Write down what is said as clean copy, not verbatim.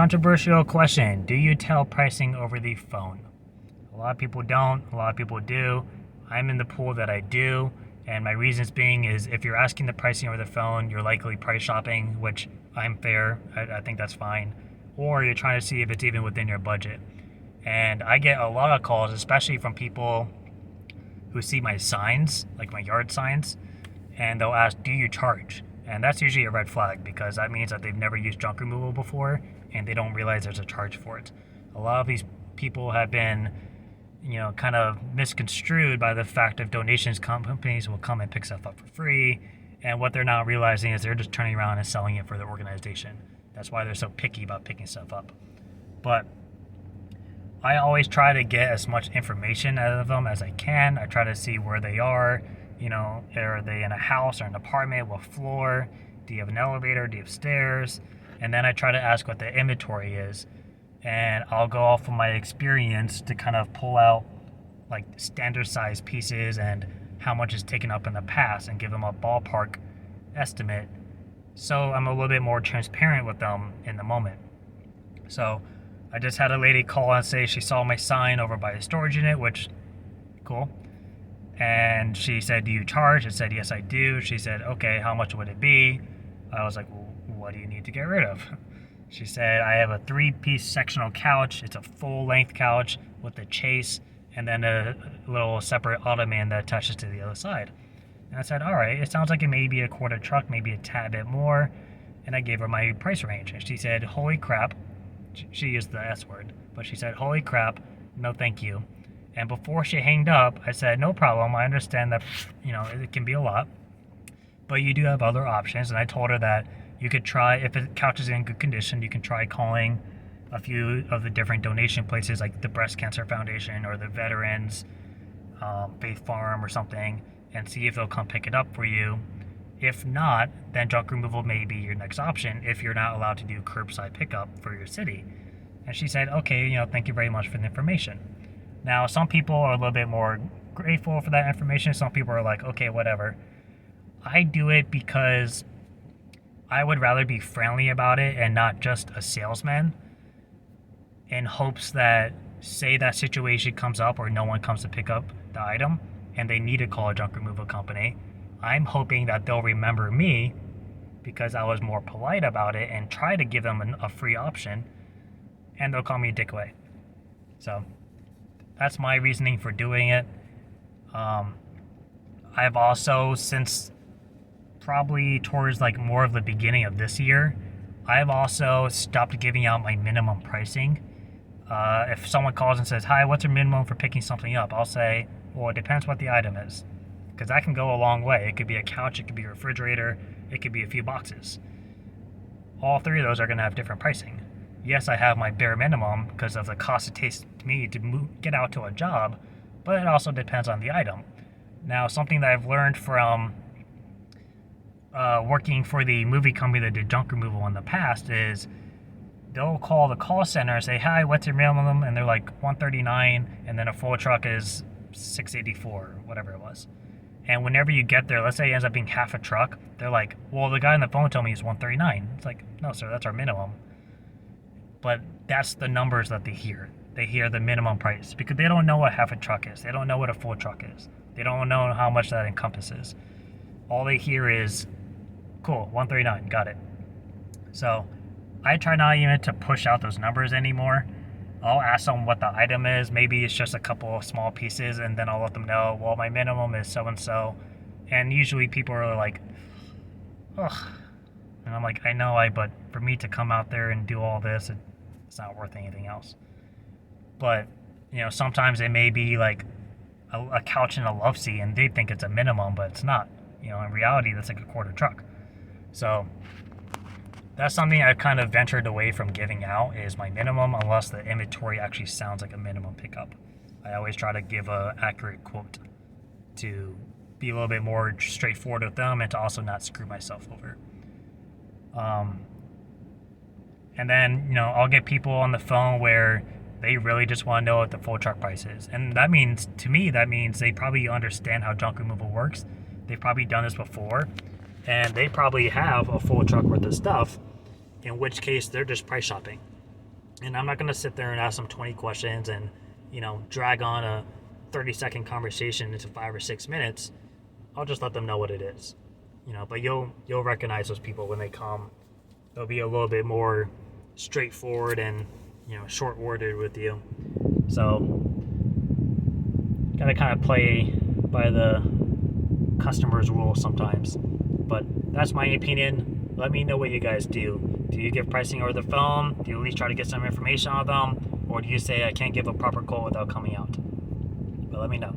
controversial question. Do you tell pricing over the phone? A lot of people don't. A lot of people do. I'm in the pool that I do. And my reasons being is if you're asking the pricing over the phone, you're likely price shopping, which I'm fair. I think that's fine. Or you're trying to see if it's even within your budget. And I get a lot of calls, especially from people who see my signs, like my yard signs, and they'll ask, do you charge? And that's usually a red flag because that means that they've never used junk removal before and they don't realize there's a charge for it. A lot of these people have been, kind of misconstrued by the fact of donations. Companies will come and pick stuff up for free, and what they're not realizing is they're just turning around and selling it for the organization. That's why they're so picky about picking stuff up. But I always try to get as much information out of them as I can. I try to see where they are. Are they in a house or an apartment? What floor? Do you have an elevator? Do you have stairs? And then I try to ask what the inventory is. And I'll go off of my experience to kind of pull out like standard size pieces and how much is taken up in the past and give them a ballpark estimate. So I'm a little bit more transparent with them in the moment. So I just had a lady call and say she saw my sign over by a storage unit, which, cool. And she said, do you charge? I said, yes, I do. She said, okay, how much would it be? I was like, well, what do you need to get rid of? She said, I have a 3-piece sectional couch. It's a full-length couch with a chase and then a little separate ottoman that attaches to the other side. And I said, all right, it sounds like it may be a quarter truck, maybe a tad bit more. And I gave her my price range. And she said, holy crap. She used the S word, but she said, holy crap, no thank you. And before she hanged up, I said, no problem. I understand that, it can be a lot, but you do have other options. And I told her that you could try, if the couch is in good condition, you can try calling a few of the different donation places like the Breast Cancer Foundation or the Veterans Faith Farm or something and see if they'll come pick it up for you. If not, then junk removal may be your next option if you're not allowed to do curbside pickup for your city. And she said, okay, thank you very much for the information. Now, some people are a little bit more grateful for that information. Some people are like, okay, whatever. I do it because I would rather be friendly about it and not just a salesman, in hopes that, say that situation comes up or no one comes to pick up the item and they need to call a junk removal company. I'm hoping that they'll remember me because I was more polite about it and try to give them a free option, and they'll call me a dick away. So that's my reasoning for doing it. I've also, since probably towards like more of the beginning of this year, I've also stopped giving out my minimum pricing. If someone calls and says, hi, what's your minimum for picking something up? I'll say, well, it depends what the item is. Because that can go a long way. It could be a couch, it could be a refrigerator, it could be a few boxes. All three of those are going to have different pricing. Yes, I have my bare minimum because of the cost it takes me to get out to a job, but it also depends on the item. Now, something that I've learned from working for the movie company that did junk removal in the past is they'll call the call center and say, hi, what's your minimum? And they're like $139, and then a full truck is $684, whatever it was. And whenever you get there, let's say it ends up being half a truck, they're like, well, the guy on the phone told me it's $139. It's like, no, sir, that's our minimum. But that's the numbers that they hear. They hear the minimum price because they don't know what half a truck is. They don't know what a full truck is. They don't know how much that encompasses. All they hear is, cool, $139, got it. So I try not even to push out those numbers anymore. I'll ask them what the item is. Maybe it's just a couple of small pieces, and then I'll let them know, well, my minimum is so-and-so. And usually people are like, ugh. And I'm like, I know, but for me to come out there and do all this, it's not worth anything else. But, sometimes it may be like a couch and a love seat, and they think it's a minimum, but it's not. In reality, that's like a quarter truck. So that's something I've kind of ventured away from giving out is my minimum, unless the inventory actually sounds like a minimum pickup. I always try to give an accurate quote to be a little bit more straightforward with them and to also not screw myself over. And then, I'll get people on the phone where they really just want to know what the full truck price is. And that means they probably understand how junk removal works. They've probably done this before, and they probably have a full truck worth of stuff, in which case they're just price shopping. And I'm not going to sit there and ask them 20 questions and, drag on a 30-second conversation into 5 or 6 minutes. I'll just let them know what it is. But you'll recognize those people when they come. They'll be a little bit more straightforward and, short-worded with you. So, gotta kind of play by the customer's rules sometimes. But that's my opinion. Let me know what you guys do. Do you give pricing over the phone? Do you at least try to get some information on them? Or do you say I can't give a proper quote without coming out? But let me know.